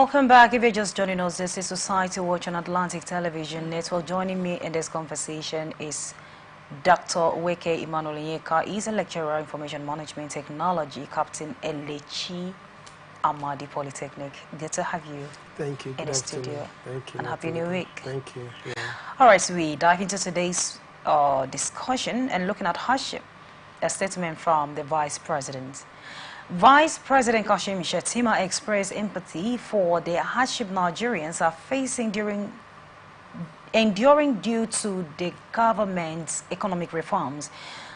Welcome back. If you're just joining us, this is Society Watch on Atlantic Television Network. Joining me in this conversation is Dr. Weke Emmanuel Nyeka. He's a lecturer in Information Management Technology, Captain Elechi Amadi Polytechnic. Good to have you. Thank you. In the studio. Thank you. And happy new week. Thank you. Yeah. All right, so we dive into today's discussion and looking at hardship, a statement from the Vice President. Vice President Kashim Shettima expressed empathy for the hardship Nigerians are facing enduring due to the government's economic reforms.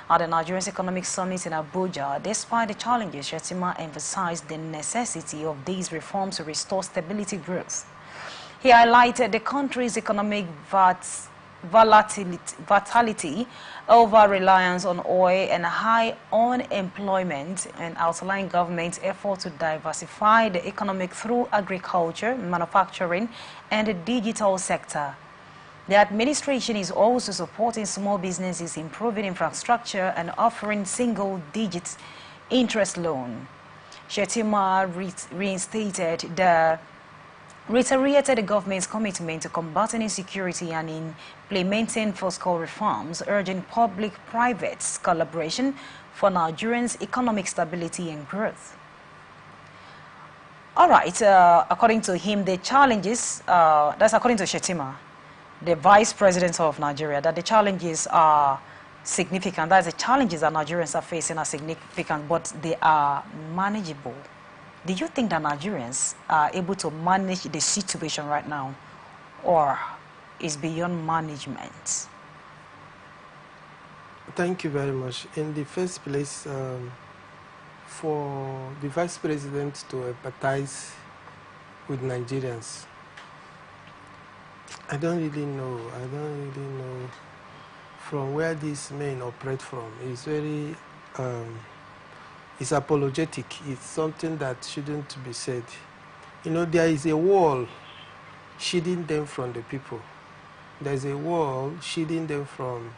At the Nigerian Economic Summit in Abuja, despite the challenges, Shettima emphasized the necessity of these reforms to restore stability growth. He highlighted the country's economic volatility, over-reliance on oil and high unemployment, and outlined government's effort to diversify the economic through agriculture, manufacturing, and the digital sector. The administration is also supporting small businesses, improving infrastructure, and offering single-digit interest loan. Shettima reiterated the government's commitment to combating insecurity and implementing fiscal reforms, urging public-private collaboration for Nigerians' economic stability and growth. All right, according to him, the challenges, that's according to Shettima, the Vice President of Nigeria, that the challenges are significant. That's the challenges that Nigerians are facing are significant, but they are manageable. Do you think that Nigerians are able to manage the situation right now, or is beyond management? Thank you very much. In the first place, for the Vice President to empathize with Nigerians, I don't really know from where these men operate from. It's very, it's apologetic. It's something that shouldn't be said. You know, there is a wall shielding them from the people. There's a wall shielding them from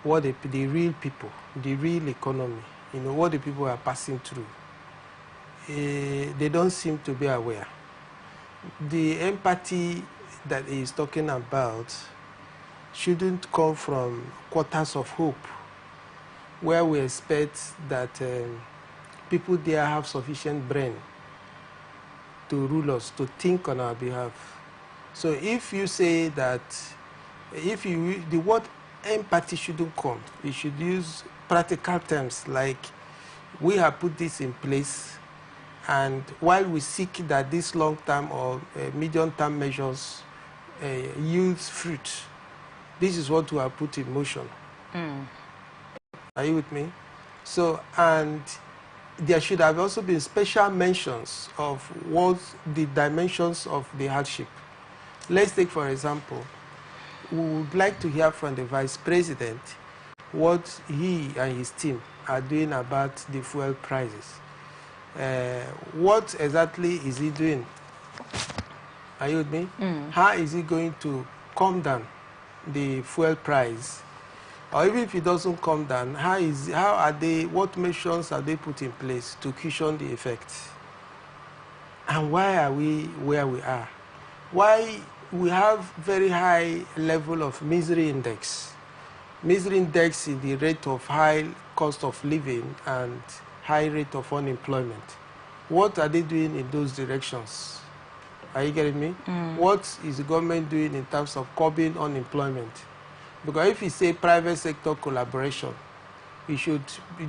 what the real people, the real economy, you know, what the people are passing through. They don't seem to be aware. The empathy that he is talking about shouldn't come from quarters of hope, where we expect that people there have sufficient brain to rule us, to think on our behalf. So if you say that, the word empathy shouldn't come, you should use practical terms like, we have put this in place, and while we seek that these long-term or medium-term measures yields fruit, this is what we have put in motion. Are you with me? So, and there should have also been special mentions of what the dimensions of the hardship. Let's take, for example, we would like to hear from the Vice President what he and his team are doing about the fuel prices. What exactly is he doing? Are you with me? How is he going to calm down the fuel price? Or even if it doesn't come down, what measures are they put in place to cushion the effects? And why are we where we are? Why we have very high level of misery index? Misery index is the rate of high cost of living and high rate of unemployment. What are they doing in those directions? Are you getting me? What is the government doing in terms of curbing unemployment? Because if you say private sector collaboration, he should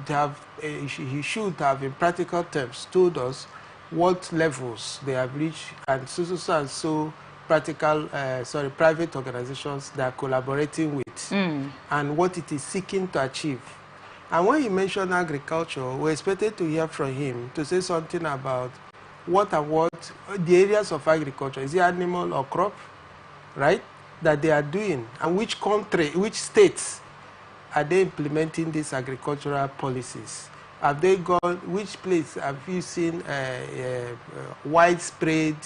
have in practical terms told us what levels they have reached and so private organizations they are collaborating with and what it is seeking to achieve. And when you mention agriculture, we expected to hear from him to say something about what the areas of agriculture, is it animal or crop, right, that they are doing, and which states are they implementing these agricultural policies? Have they gone, which place have you seen widespread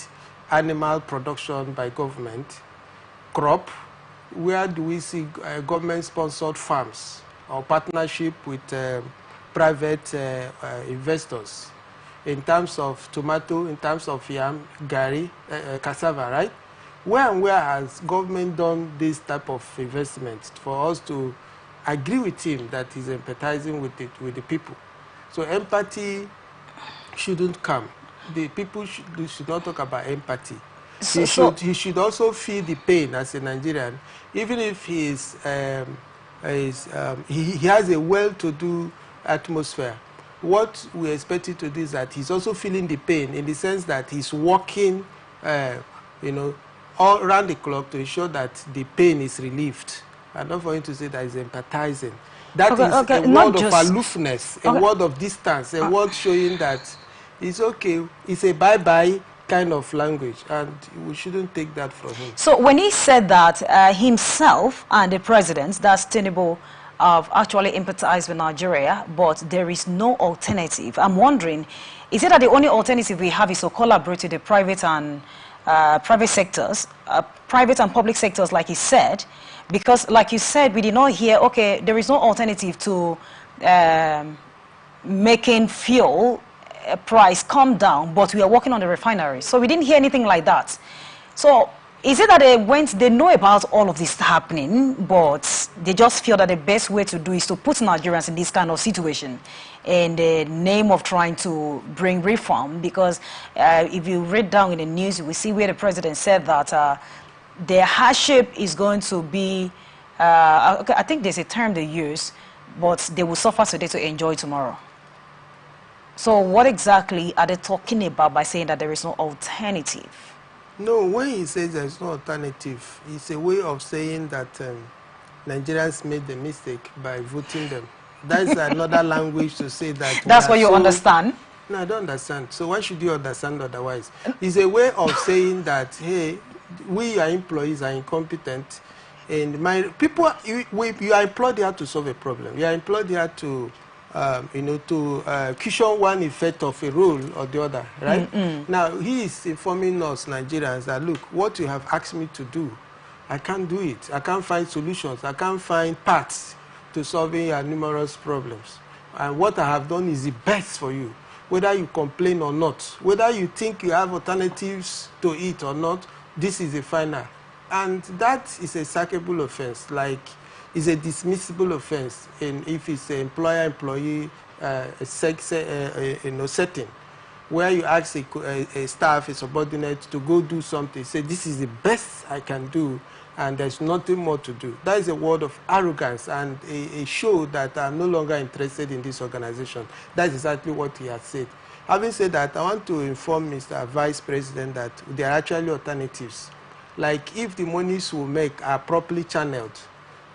animal production by government? Crop, where do we see government-sponsored farms or partnership with private investors? in terms of tomato, in terms of yam, gari, cassava, right? Where and where has government done this type of investment for us to agree with him that he's empathizing with the people? So empathy shouldn't come. The people should not talk about empathy. He should also feel the pain as a Nigerian, even if he has a well-to-do atmosphere. What we expect him to do is that he's also feeling the pain in the sense that he's working, all around the clock to ensure that the pain is relieved, and not for him to say that he's empathizing. That is a word of aloofness, a word of distance, a word showing that it's okay, it's a bye-bye kind of language, and we shouldn't take that from him. So when he said that himself and the president, that's Tinubu, have actually empathized with Nigeria, but there is no alternative, I'm wondering, is it that the only alternative we have is to collaborate with the private and private sectors, private and public sectors, like he said? Because, like you said, we did not hear, okay, there is no alternative to making fuel price come down, but we are working on the refinery. So we didn't hear anything like that. So is it that they know about all of this happening, but they just feel that the best way to do is to put Nigerians in this kind of situation in the name of trying to bring reform? Because if you read down in the news, you will see where the president said that their hardship is going to be, I think there's a term they use, but they will suffer today to enjoy tomorrow. So what exactly are they talking about by saying that there is no alternative? No, when he says there's no alternative, it's a way of saying that Nigerians made the mistake by voting them. That's another language to say that. That's what you understand? No, I don't understand. So why should you understand otherwise? It's a way of saying that, hey, we are employees are incompetent, and my people, you are employed here to solve a problem. You are employed here to cushion one effect of a role or the other, right? Now, he is informing us, Nigerians, that, look, what you have asked me to do, I can't do it. I can't find solutions. I can't find paths to solving your numerous problems. And what I have done is the best for you, whether you complain or not, whether you think you have alternatives to it or not, this is the final. And that is a sackable offense, like is a dismissible offense if it's an employer-employee setting, where you ask a staff, a subordinate, to go do something, say, this is the best I can do, and there's nothing more to do. That is a word of arrogance and a show that I'm no longer interested in this organization. That's exactly what he has said. Having said that, I want to inform Mr. Vice President that there are actually alternatives. Like if the monies we make are properly channeled,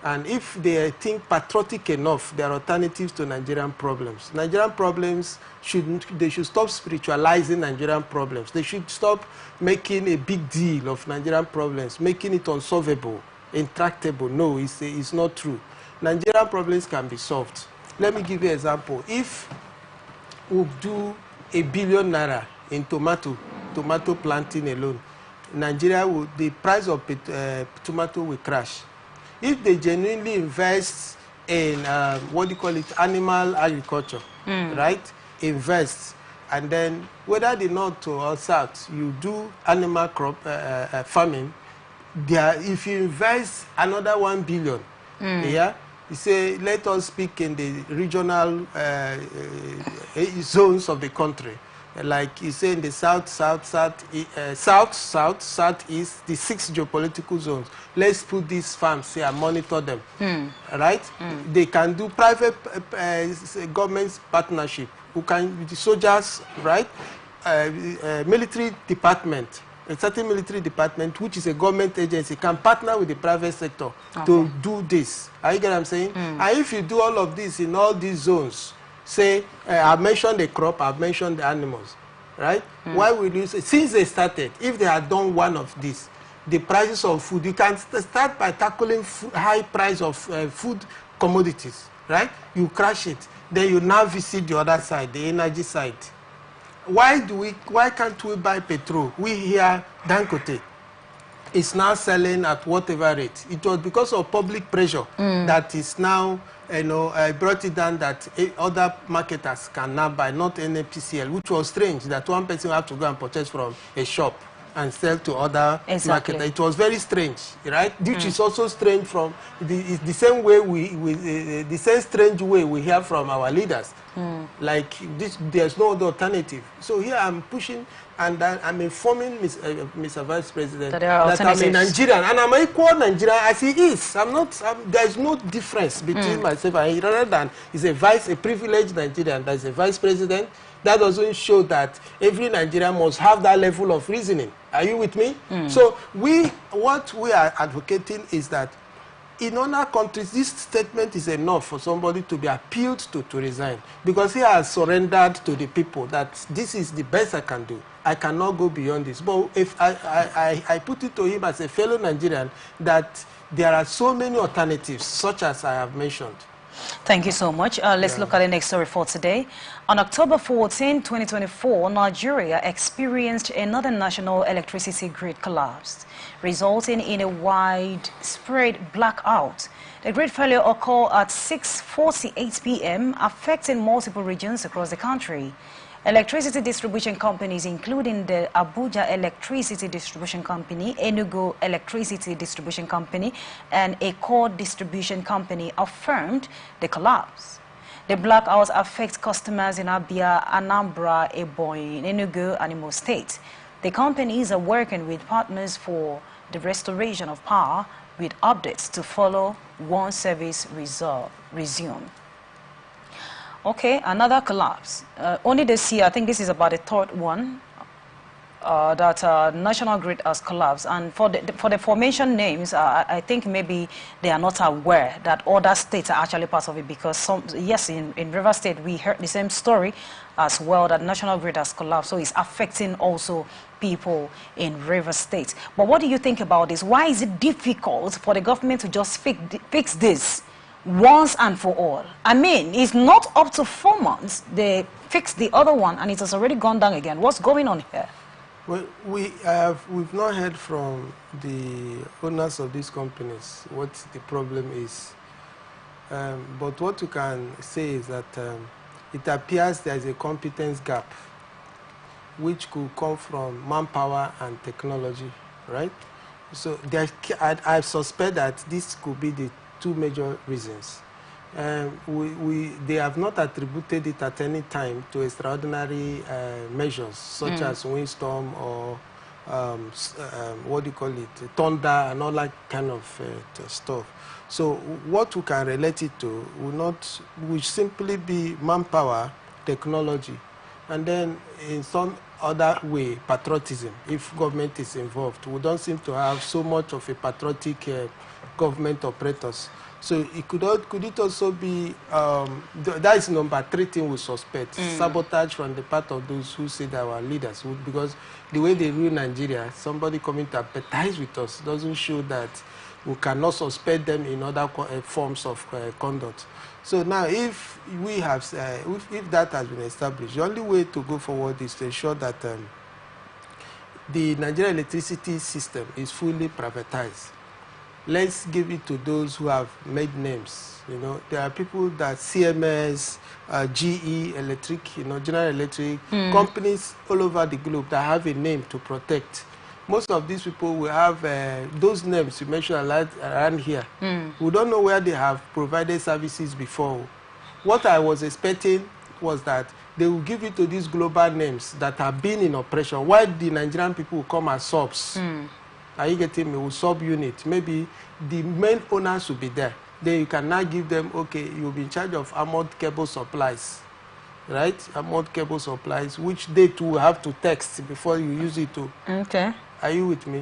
and if they think patriotic enough, there are alternatives to Nigerian problems. Nigerian problems they should stop spiritualizing Nigerian problems. They should stop making a big deal of Nigerian problems, making it unsolvable, intractable. No, it's not true. Nigerian problems can be solved. Let me give you an example. If we do ₦1 billion in tomato planting alone, Nigeria the price of tomato will crash. If they genuinely invest in animal agriculture, right? Invest, and then whether the north or south, you do animal crop farming. If you invest another 1 billion, yeah, you say let us speak in the regional zones of the country. Like you say in the southeast, the 6 geopolitical zones. Let's put these farms here and monitor them, right? They can do private government partnership. Who can, with the soldiers, right? Military department, a certain military department, which is a government agency, can partner with the private sector to do this. Are you get what I'm saying? And if you do all of this in all these zones, say, I've mentioned the crop, I've mentioned the animals, right? Why would you say, since they started, if they had done one of these, the prices of food, you can start by tackling high price of food commodities, right? You crash it. Then you now visit the other side, the energy side. Why can't we buy petrol? We hear Dangote. is now selling at whatever rate. It was because of public pressure that is now, brought it down that other marketers can now buy, not NPCL, which was strange that one person have to go and purchase from a shop and sell to other marketers. It was very strange, right? Which is also strange from the same way the same strange way we hear from our leaders. Like this, there's no other alternative. So here I'm pushing and I'm informing Mr. Vice President that I'm a Nigerian and I'm an equal Nigerian as he is. There's no difference between myself and he, rather than he's a privileged Nigerian. There's a Vice President. That doesn't show that every Nigerian must have that level of reasoning. Are you with me? So what we are advocating is that in other countries, this statement is enough for somebody to be appealed to resign, because he has surrendered to the people that this is the best I can do. I cannot go beyond this. But if I put it to him as a fellow Nigerian that there are so many alternatives, such as I have mentioned. Thank you so much. Let's look at the next story for today. On October 14, 2024, Nigeria experienced another national electricity grid collapse, resulting in a widespread blackout. The grid failure occurred at 6:48 p.m., affecting multiple regions across the country. Electricity distribution companies, including the Abuja Electricity Distribution Company, Enugu Electricity Distribution Company, and Eko Distribution Company, affirmed the collapse. The blackouts affect customers in Abia, Anambra, Ebonyi, Enugu, and Imo State. The companies are working with partners for the restoration of power, with updates to follow once service resume. Okay, another collapse. Only this year, I think this is about the third one that National Grid has collapsed. And for the formation names, I think maybe they are not aware that other states are actually part of it, because yes, in River State, we heard the same story as well, that National Grid has collapsed. So it's affecting also people in River State. But what do you think about this? Why is it difficult for the government to just fix this once and for all? I mean, it's not up to 4 months. They fixed the other one and it has already gone down again. What's going on here? Well, we've not heard from the owners of these companies what the problem is. But what you can say is that it appears there is a competence gap, which could come from manpower and technology, right? So I suspect that this could be the two major reasons. They have not attributed it at any time to extraordinary measures, such as windstorm or what do you call it, thunder and all that kind of stuff. So what we can relate it to will simply be manpower, technology, and then in some other way, patriotism, if government is involved. We don't seem to have so much of a patriotic government operators. So could it also be, that is number 3 thing we suspect, sabotage from the part of those who say that our leaders, because the way they rule Nigeria, somebody coming to empathize with us doesn't show that we cannot suspect them in other forms of conduct. So now if we have, if that has been established, the only way to go forward is to ensure that the Nigerian electricity system is fully privatized. Let's give it to those who have made names. You know, there are people that CMS, GE Electric, General Electric, companies all over the globe that have a name to protect. Most of these people will have those names you mentioned around here. We don't know where they have provided services before. What I was expecting was that they will give it to these global names that have been in operation, while the Nigerian people will come as subs. Are you getting me? With sub-unit. Maybe the main owners will be there. Then you can now give them, okay, you'll be in charge of armored cable supplies, right? Armored cable supplies, which they too will have to text before you use it to. Okay. Are you with me?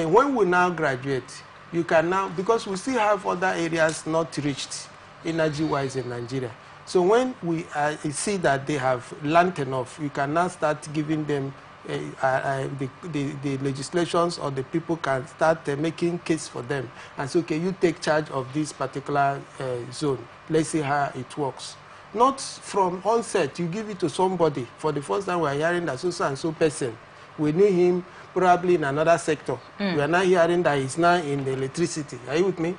When we now graduate, you can now, because we still have other areas not reached energy-wise in Nigeria. So when we see that they have learned enough, you can now start giving them the legislations, or the people can start making case for them and say, okay, you take charge of this particular zone. Let's see how it works. Not from onset, you give it to somebody. For the first time, we are hearing that so and so person. We knew him probably in another sector. We are now hearing that he's now in the electricity. Are you with me?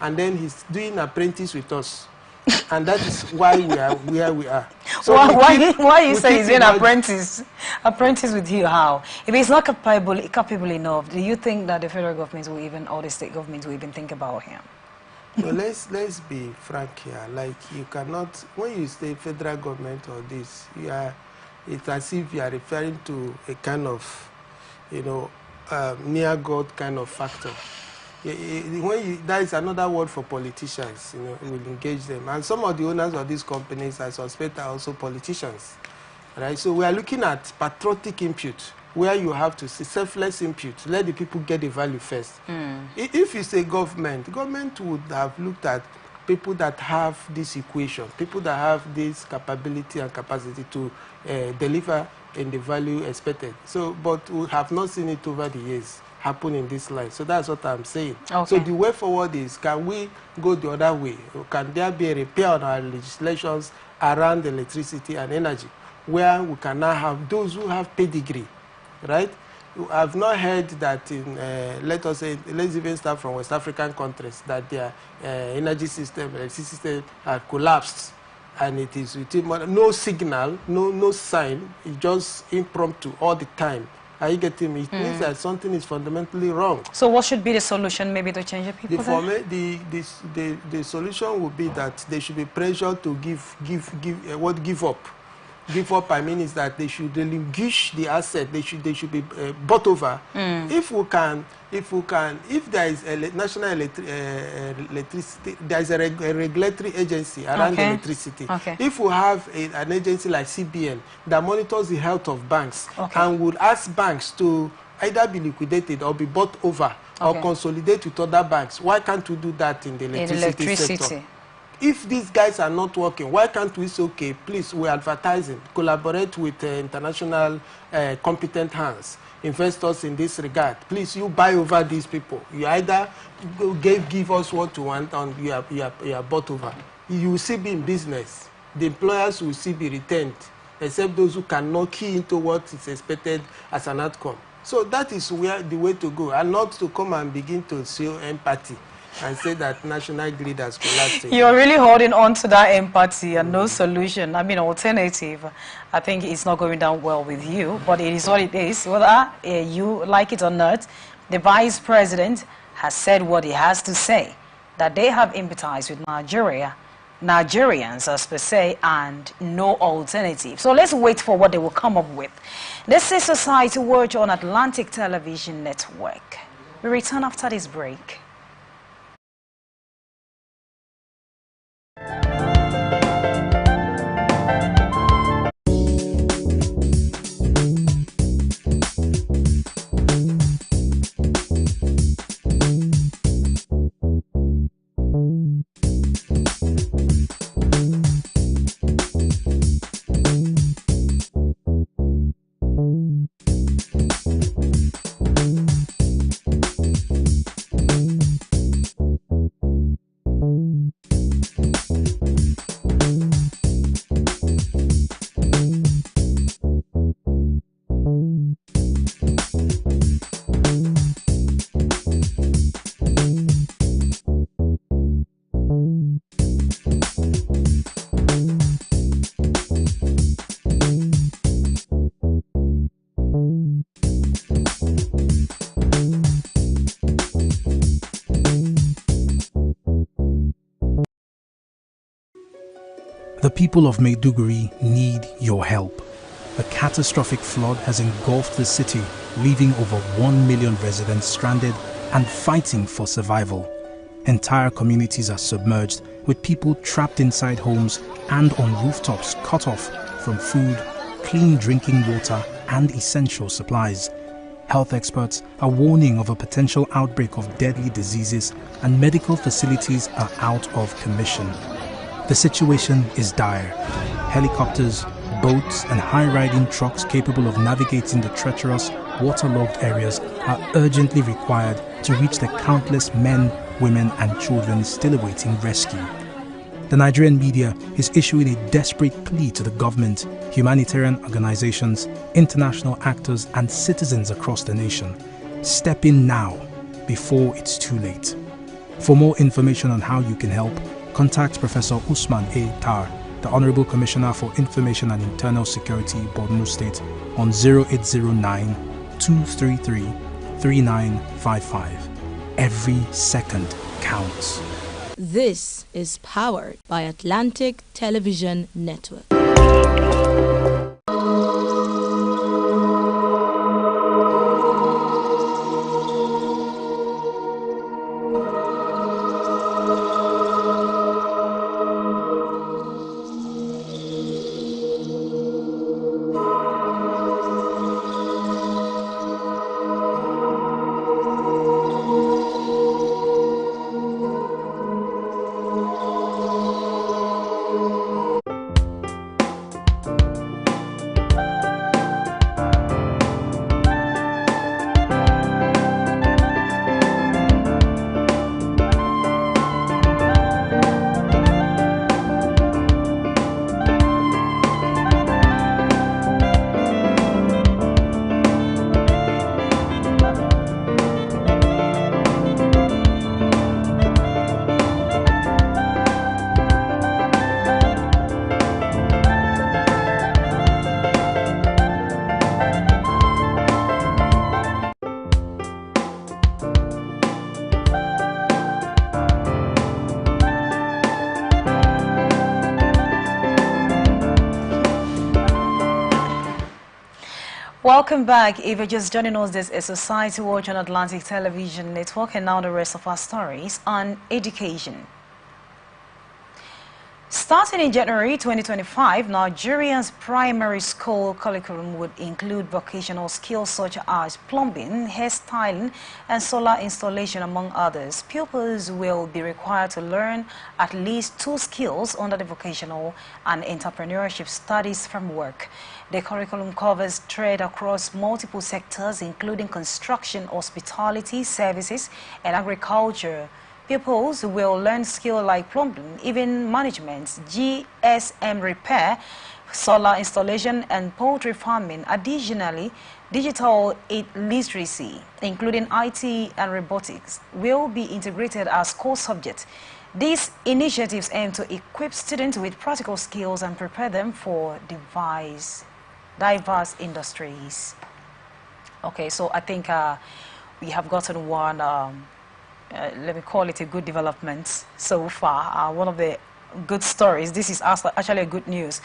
And then he's doing apprentice with us. And that is why we are where we are. So why you say he's an apprentice? Apprentice with you, how? If he's not capable enough, do you think that the federal government will even, or the state government will even think about him? No, let's be frank here. Like, you cannot, when you say federal government or this, it's as if you are referring to a kind of, near God kind of factor. That is another word for politicians. We'll engage them, and some of the owners of these companies, I suspect, are also politicians, right? So we are looking at patriotic input, where you have to see selfless input. Let the people get the value first. If you say government would have looked at people that have this equation, people that have this capability and capacity to deliver in the value expected. So, but we have not seen it over the years happen in this line. So that's what I'm saying. Okay. So the way forward is, can we go the other way? Can there be a repair on our legislations around electricity and energy, where we can now have those who have pedigree, right? I've not heard that in, let's even start from West African countries, that their energy system, electricity system have collapsed, and it is no signal, no sign, it's just impromptu all the time. Are you getting me? It means that something is fundamentally wrong. So what should be the solution, maybe, to change the people? The solution would be that they should be pressured to give up. Give up, I mean, is that they should relinquish the asset. They should be bought over. If there is a national electricity, there is a regulatory agency around electricity. If we have an agency like CBN that monitors the health of banks and would ask banks to either be liquidated or be bought over or consolidate with other banks, why can't we do that in the electricity sector? If these guys are not working, why can't we say, okay, please, we're advertising, collaborate with international competent hands, investors in this regard. Please, you buy over these people. You either give us what you want, and you are bought over. You will still be in business. The employers will still be retained, except those who cannot key into what is expected as an outcome. So that is the way to go, and not to come and begin to show empathy and say that national grid has collapsed. You're really holding on to that empathy and no solution. I mean, alternative. I think it's not going down well with you, but it is what it is. Whether you like it or not, the vice president has said what he has to say, that they have empathize with Nigerians as per se, and no alternative. So let's wait for what they will come up with. This is Society Watch on Atlantic Television Network. We return after this break. The people of Maiduguri need your help. A catastrophic flood has engulfed the city, leaving over 1 million residents stranded and fighting for survival. Entire communities are submerged, with people trapped inside homes and on rooftops cut off from food, clean drinking water and essential supplies. Health experts are warning of a potential outbreak of deadly diseases, and medical facilities are out of commission. The situation is dire. Helicopters, boats and high-riding trucks capable of navigating the treacherous, waterlogged areas are urgently required to reach the countless men, women and children still awaiting rescue. the Nigerian media is issuing a desperate plea to the government, humanitarian organizations, international actors, and citizens across the nation. Step in now, before it's too late. For more information on how you can help, contact Professor Usman A. Tar, the Honorable Commissioner for Information and Internal Security, Borno State, on 0809-233-3955. Every second counts. This is powered by Atlantic Television Network. Welcome back. If you're just joining us, this is Society Watch on Atlantic Television Network, and now the rest of our stories on education. Starting in January 2025, Nigeria's primary school curriculum would include vocational skills such as plumbing, hairstyling, and solar installation, among others. Pupils will be required to learn at least 2 skills under the vocational and entrepreneurship studies framework. The curriculum covers trade across multiple sectors, including construction, hospitality, services, and agriculture. Pupils will learn skills like plumbing, event management, GSM repair, solar installation, and poultry farming. Additionally, digital literacy, including IT and robotics, will be integrated as core subjects. These initiatives aim to equip students with practical skills and prepare them for diverse industries. Okay, so I think we have gotten one, let me call it a good development so far. One of the good stories, this is actually a good news.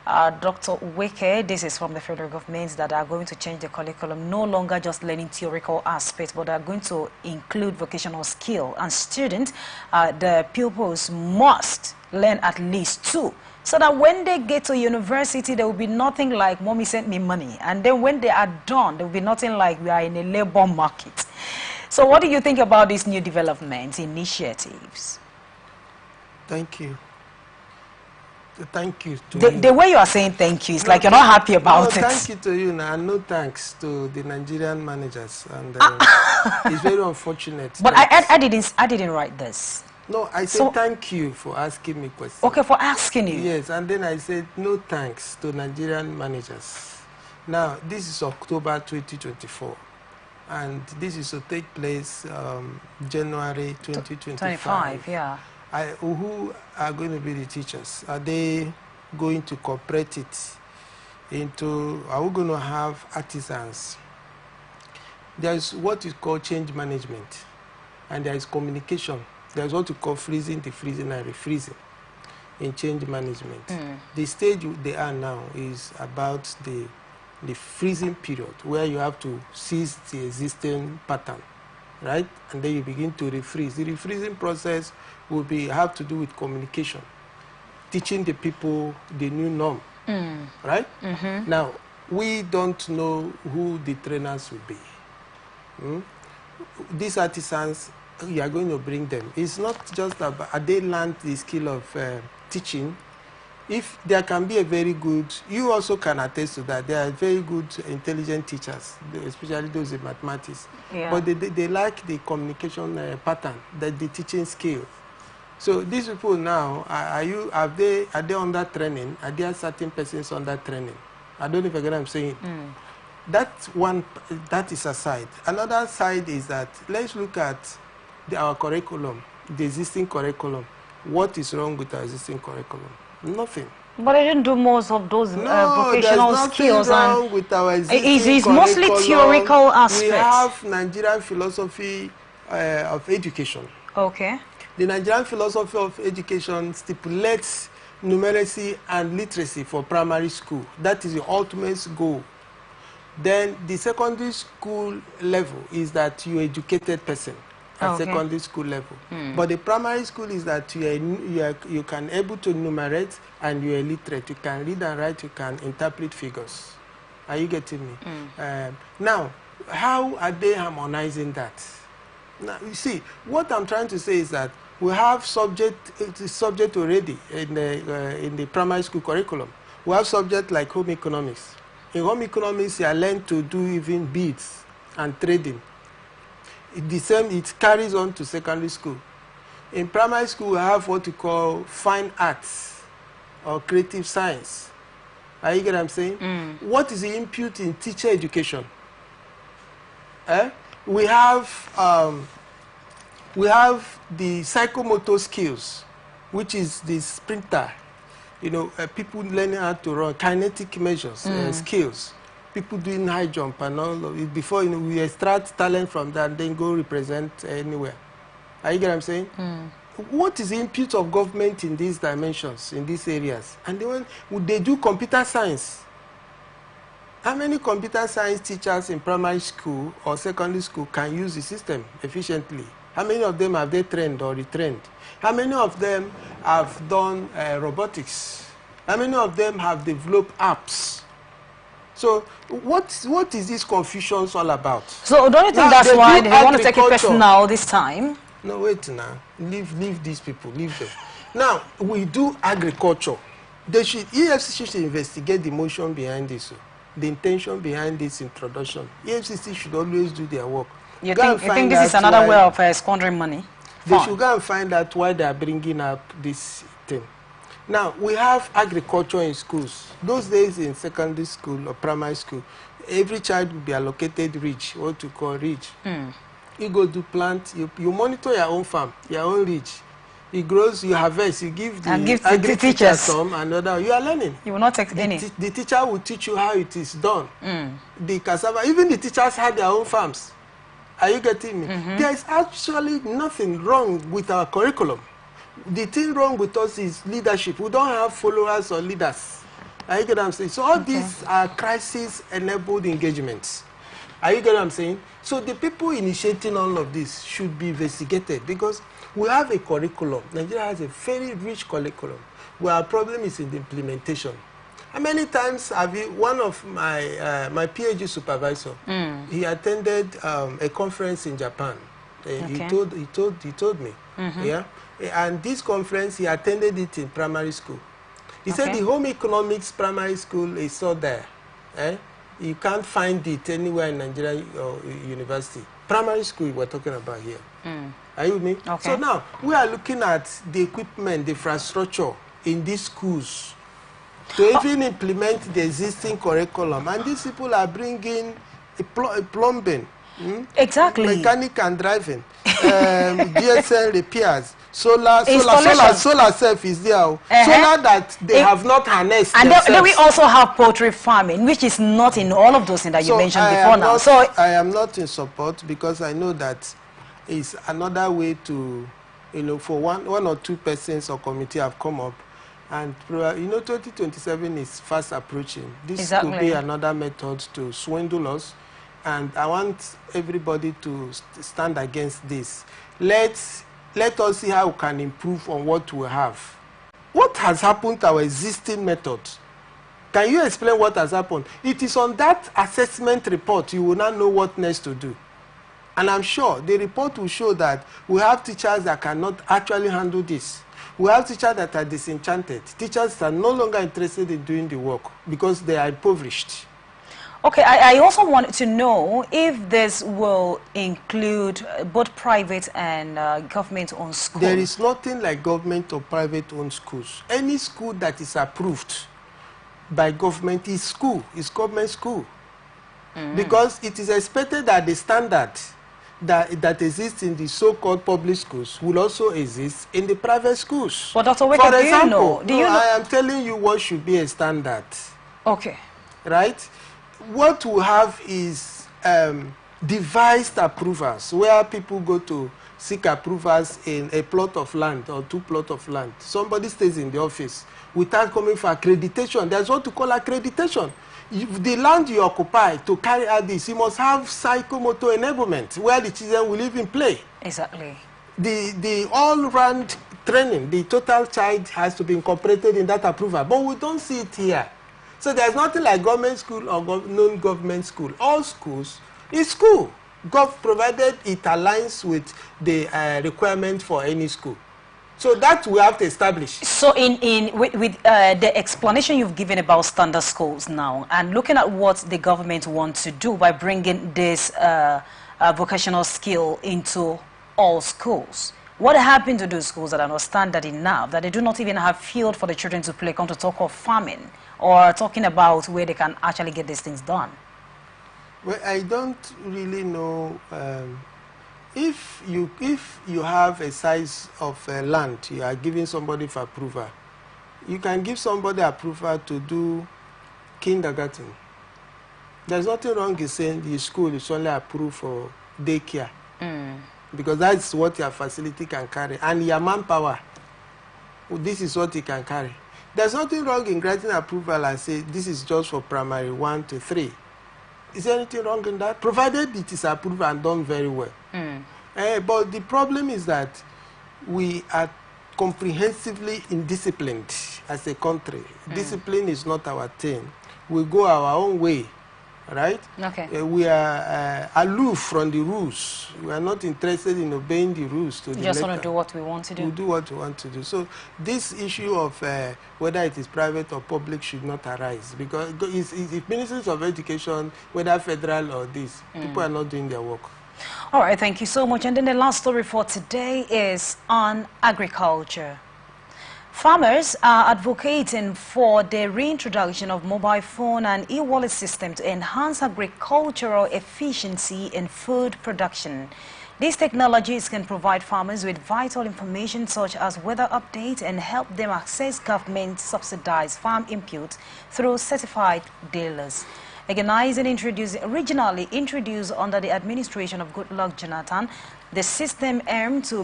Dr. Weke, this is from the federal government, that are going to change the curriculum, no longer just learning theoretical aspects, but are going to include vocational skill. And students, the pupils must learn at least 2. So that when they get to university, there will be nothing like mommy sent me money. And then when they are done, there will be nothing like we are in a labor market. So what do you think about these new development initiatives? Thank you. Thank you to you. The way you are saying thank you, it's like you're not happy about it. Thank you to you, and no thanks to the Nigerian managers. And it's very unfortunate. But I didn't write this. No, I said thank you for asking me questions. Okay, for asking you. Yes, and then I said no thanks to Nigerian managers. Now, this is October 2024, and this is to take place January 2025. Yeah. Who are going to be the teachers? Are they going to incorporate it into, are we going to have artisans? There is what is called change management, and there is communication. There is what we call freezing, defreezing, and refreezing in change management. The stage they are now is about the freezing period, where you have to seize the existing pattern, right? And then you begin to refreeze. The refreezing process will have to do with communication, teaching the people the new norm, right? Now, we don't know who the trainers will be. These artisans, you are going to bring them. It's not just about, they learned the skill of teaching. If there can be a very good, you also can attest to that, there are very good, intelligent teachers, especially those in mathematics. Yeah. But they lack the communication pattern, the teaching skill. So these people now, are they under training? Are there certain persons under training? I don't know if I get what I'm saying. That is a side. Another side is that let's look at our curriculum, the existing curriculum. What is wrong with our existing curriculum? Nothing. But I didn't do most of those vocational there's skills. Nothing wrong with our existing it is mostly theoretical aspects. We have Nigerian philosophy of education. Okay. The Nigerian philosophy of education stipulates numeracy and literacy for primary school. That is the ultimate goal. Then the secondary school level is that you're an educated person at secondary school level. But the primary school is that you can able to numerate and you're literate. You can read and write, you can interpret figures. Are you getting me? Now, how are they harmonizing that? Now, you see, what I'm trying to say is that we have subject already in the primary school curriculum. We have subjects like home economics. In home economics, you are learned to do even beads and trading. It carries on to secondary school. In primary school, we have what we call fine arts or creative science. Are you get what I'm saying? What is the input in teacher education? We have the psychomotor skills, which is the sprinter. You know, people learning how to run, kinetic measures, skills. People doing high jump and all of it. Before, you know, we extract talent from that, then go represent anywhere. Are you get what I'm saying? What is the input of government in these dimensions, in these areas? And would they do computer science? How many computer science teachers in primary school or secondary school can use the system efficiently? How many of them have they trained or retrained? How many of them have done robotics? How many of them have developed apps? So what is this confusion all about? So don't you think that's why they want to take it personal this time? No, wait now. Leave these people. Leave them. Now, we do agriculture. EFCC should investigate the motion behind this, the intention behind this introduction. EFCC should always do their work. You think this is another way of squandering money? They should go and find out why they are bringing up this thing. Now, we have agriculture in schools. Those days in secondary school or primary school, every child will be allocated ridge, what you call ridge. You go to plant, you monitor your own farm, your own ridge. It grows, you harvest, you give the teacher some, and other. You are learning. You will not take any. The teacher will teach you how it is done. The cassava, even the teachers had their own farms. Are you getting me? There is actually nothing wrong with our curriculum. The thing wrong with us is leadership. We don't have followers or leaders. Are you getting what I'm saying? So all these are crisis-enabled engagements. Are you getting what I'm saying? So the people initiating all of this should be investigated because we have a curriculum. Nigeria has a very rich curriculum where our problem is in the implementation. How many times have you, one of my PhD supervisor, he attended a conference in Japan. He told me, yeah. And this conference, he attended it in primary school. He said the home economics primary school is so there. You can't find it anywhere in Nigeria or university. Primary school we're talking about here. Are you with me? So now, we are looking at the equipment, the infrastructure in these schools to even implement the existing curriculum. And these people are bringing plumbing, mechanic and driving, GSM repairs, solar self is there. Solar that they have not harnessed and then we also have poultry farming, which is not in all of those things that you mentioned before now. So I am not in support because I know that it's another way to, you know, for one or two persons or committee have come up. And, you know, 2027 is fast approaching. This could be another method to swindle us. And I want everybody to stand against this. Let us see how we can improve on what we have. What has happened to our existing methods? Can you explain what has happened? It is on that assessment report you will now know what next to do. And I'm sure the report will show that we have teachers that cannot actually handle this. We have teachers that are disenchanted. Teachers are no longer interested in doing the work because they are impoverished. Okay, I also wanted to know if this will include both private and government-owned schools. There is nothing like government or private-owned schools. Any school that is approved by government is school, is government school. Because it is expected that the standard that exists in the so-called public schools will also exist in the private schools. But Dr. Weke, For example, do you know? I am telling you what should be a standard. Okay. Right? What we have is devised approvals, where people go to seek approvals in a plot of land or 2 plots of land. Somebody stays in the office without coming for accreditation. There's what to call accreditation. If the land you occupy to carry out this, you must have psychomotor enablement, where the children will live in play. Exactly. The all-round training, the total child has to be incorporated in that approval, but we don't see it here. So there's nothing like government school or non-government school. All schools is school, provided it aligns with the requirement for any school. So that we have to establish. So with the explanation you've given about standard schools now, and looking at what the government wants to do by bringing this vocational skill into all schools, what happened to those schools that are not standard enough, that they do not even have field for the children to play, come to talk of farming, or talking about where they can actually get these things done? Well, I don't really know. If you have a size of land, you are giving somebody for approval, you can give somebody approval to do kindergarten. There's nothing wrong in saying the school is only approved for daycare. Because that's what your facility can carry. And your manpower, this is what it can carry. There's nothing wrong in granting approval and say this is just for primary 1 to 3. Is there anything wrong in that? Provided it is approved and done very well. But the problem is that we are comprehensively indisciplined as a country. Discipline is not our thing. We go our own way, right? Okay. We are aloof from the rules. We are not interested in obeying the rules to the letter. You just want to do what we want to do. We do what we want to do. So this issue of whether it is private or public should not arise, because if ministries of education, whether federal or this, people are not doing their work. All right, thank you so much. And then the last story for today is on agriculture. Farmers are advocating for the reintroduction of mobile phone and e-wallet system to enhance agricultural efficiency in food production. These technologies can provide farmers with vital information such as weather updates and help them access government-subsidized farm inputs through certified dealers. Originally introduced under the administration of Goodluck Jonathan, the system aimed to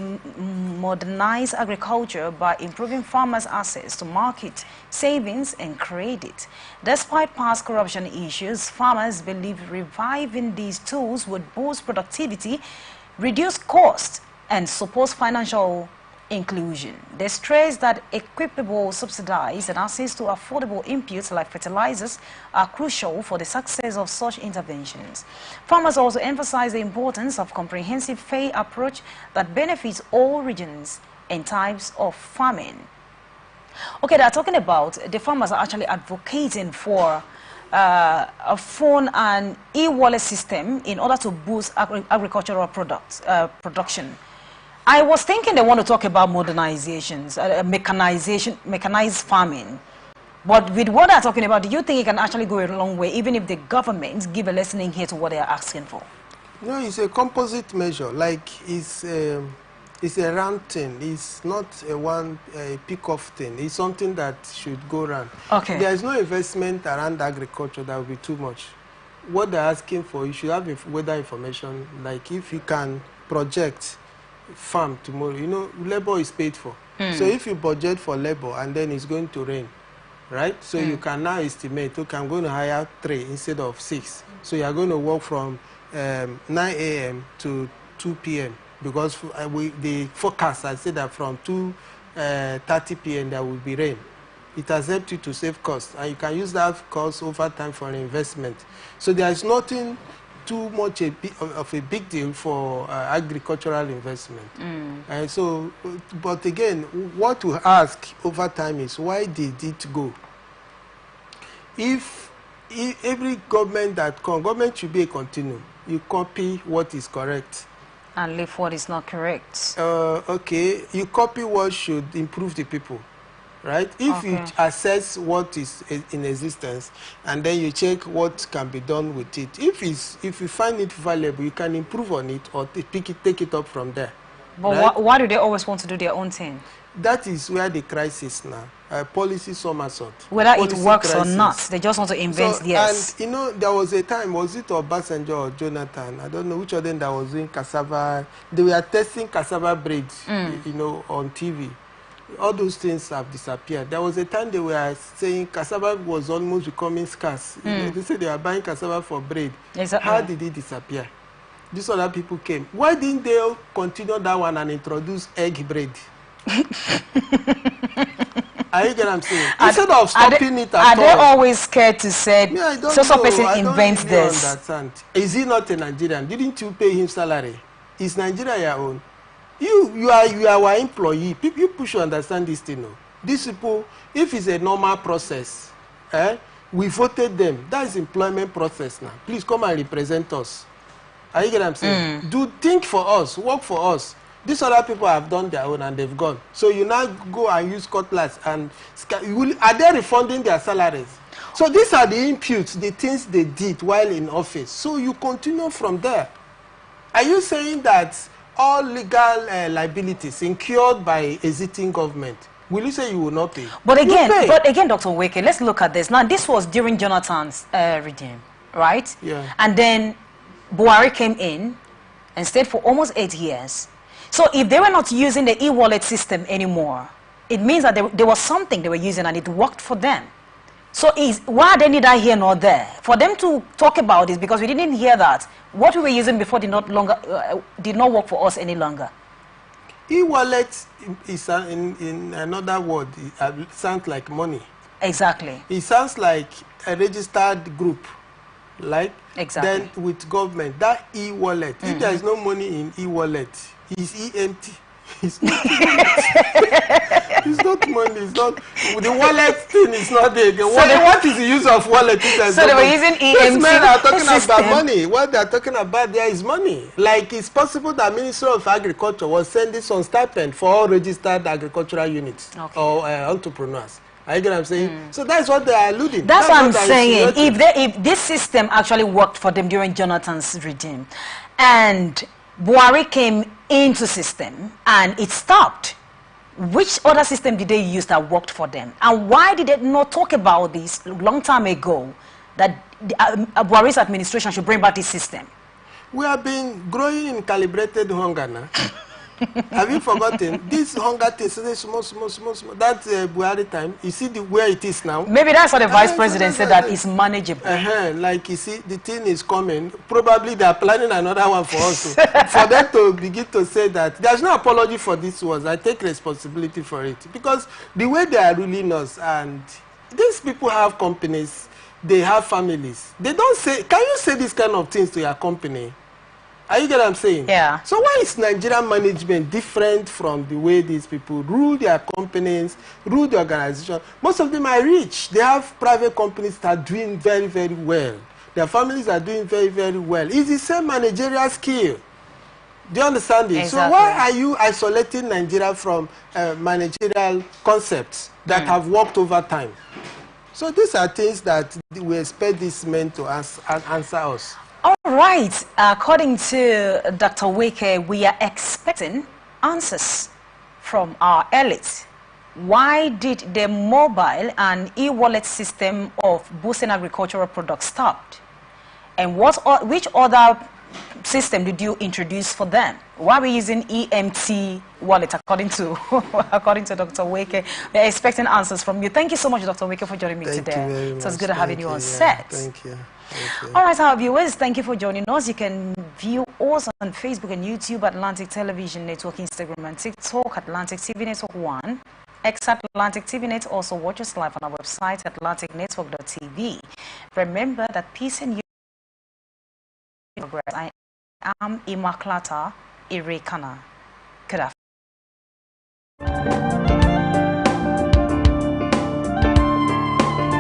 modernize agriculture by improving farmers' access to market, savings, and credit. Despite past corruption issues, farmers believe reviving these tools would boost productivity, reduce costs, and support financial inclusion. They stress that equitable, subsidized, and access to affordable inputs like fertilizers are crucial for the success of such interventions. Farmers also emphasize the importance of comprehensive fair approach that benefits all regions and types of farming. Okay, they're talking about the farmers are actually advocating for a phone and e-wallet system in order to boost agricultural production. I was thinking they want to talk about modernizations, mechanized farming. But with what they're talking about, do you think it can actually go a long way, even if the government give a listening here to what they are asking for? No, it's a composite measure. Like it's a round thing. It's not a pick-off thing. It's something that should go around. Okay. There is no investment around agriculture that will be too much. What they're asking for, you should have weather information. Like if you can project farm tomorrow, you know, labor is paid for. So if you budget for labor and then it's going to rain, right? So you can now estimate, okay, I'm going to hire 3 instead of 6. So you are going to work from 9 a.m. to 2 p.m. because the forecast, I said that from 2:30 p.m. there will be rain. It has helped you to save costs, and you can use that cost over time for an investment. So there is nothing too much of a big deal for agricultural investment. And so, but again, what we ask over time is, why did it go? If every government that comes, government should be a continuum. You copy what is correct. And leave what is not correct. Okay, you copy what should improve the people, right? If you assess what is in existence and then you check what can be done with it, if you find it valuable, you can improve on it or take it up from there. But right? why do they always want to do their own thing? That is where the crisis now. Policy somersault. Whether policy it works crisis. or not, they just want to invent theirs. And you know, there was a time, was it Obasanjo or Jonathan? I don't know which of them that was doing cassava. They were testing cassava braids, you know, on TV. All those things have disappeared. There was a time they were saying cassava was almost becoming scarce. You know, they said they were buying cassava for braid. Exactly. How did it disappear? These other people came. Why didn't they continue that one and introduce egg bread? Are you get what I'm saying? Instead of stopping it at all. Are they always scared to say, yeah, I don't so know. person I invents don't really this? Understand. Is he not a Nigerian? Didn't you pay him salary? Is Nigeria your own? You are our employee. People should understand this thing. No? These people, if it's a normal process, we voted them. That is employment process now. Please come and represent us. Are you get what I'm saying? Do think for us, work for us. These other people have done their own and they've gone. So you now go and use cutlass and are they refunding their salaries? So these are the inputs, the things they did while in office. So you continue from there. Are you saying that all legal liabilities incurred by a sitting government, will you say you will not pay? But again, Dr. Weke, let's look at this. Now, this was during Jonathan's regime, right? Yeah. And then Buhari came in and stayed for almost 8 years. So if they were not using the e-wallet system anymore, it means that there was something they were using and it worked for them. So why are they neither here nor there? For them to talk about this, because we didn't hear that. What we were using before did not work for us any longer. E-wallet is, in another word, it sounds like money. Exactly. It sounds like a registered group. Like exactly. Then with government, that e-wallet, if there is no money in e-wallet, it's empty. It's not it's not money. It's not the wallet thing. Is not there. What is the use of wallet? So they were using EMT. These men are talking about money. What they are talking about there is money. Like it's possible that Ministry of Agriculture was sending some stipend for all registered agricultural units or entrepreneurs. I get what I'm saying? So that's what they are alluding. That's what I'm saying. If this system actually worked for them during Jonathan's regime, and Buhari came into system and it stopped, which other system did they use that worked for them? And why did they not talk about this a long time ago, that Buhari's administration should bring back this system? We have been growing in calibrated hunger now. Have you forgotten? This hunger thing, small. That Buhari time, you see where it is now? Maybe that's what the vice president said, that it's manageable. Like you see, the thing is coming. Probably they are planning another one for us. For them to begin to say that, there's no apology for this was. I take responsibility for it. Because the way they are ruling us, and these people have companies, they have families. They don't say, can you say this kind of things to your company? Are you get what I'm saying? Yeah. So why is Nigerian management different from the way these people rule their companies, rule the organization? Most of them are rich. They have private companies that are doing very, very well. Their families are doing very, very well. It's the same managerial skill. Do you understand this? Exactly. So why are you isolating Nigeria from managerial concepts that have worked over time? So these are things that we expect these men to answer us. All right. According to Dr. Weke, we are expecting answers from our elite. Why did the mobile and e-wallet system of boosting agricultural products stop? And which other system did you introduce for them? Why are we using EMT wallet, according to Dr. Weke? We are expecting answers from you. Thank you so much, Dr. Weke, for joining me today. Thank you very much. So it's good having you on set. Thank you. All right, our viewers, thank you for joining us. You can view us on Facebook and YouTube, Atlantic Television Network, Instagram and TikTok, Atlantic TV Network 1, X Atlantic TV Net. Also watch us live on our website, atlanticnetwork.tv. Remember that peace and unity progress. I am Imaklata Irekana.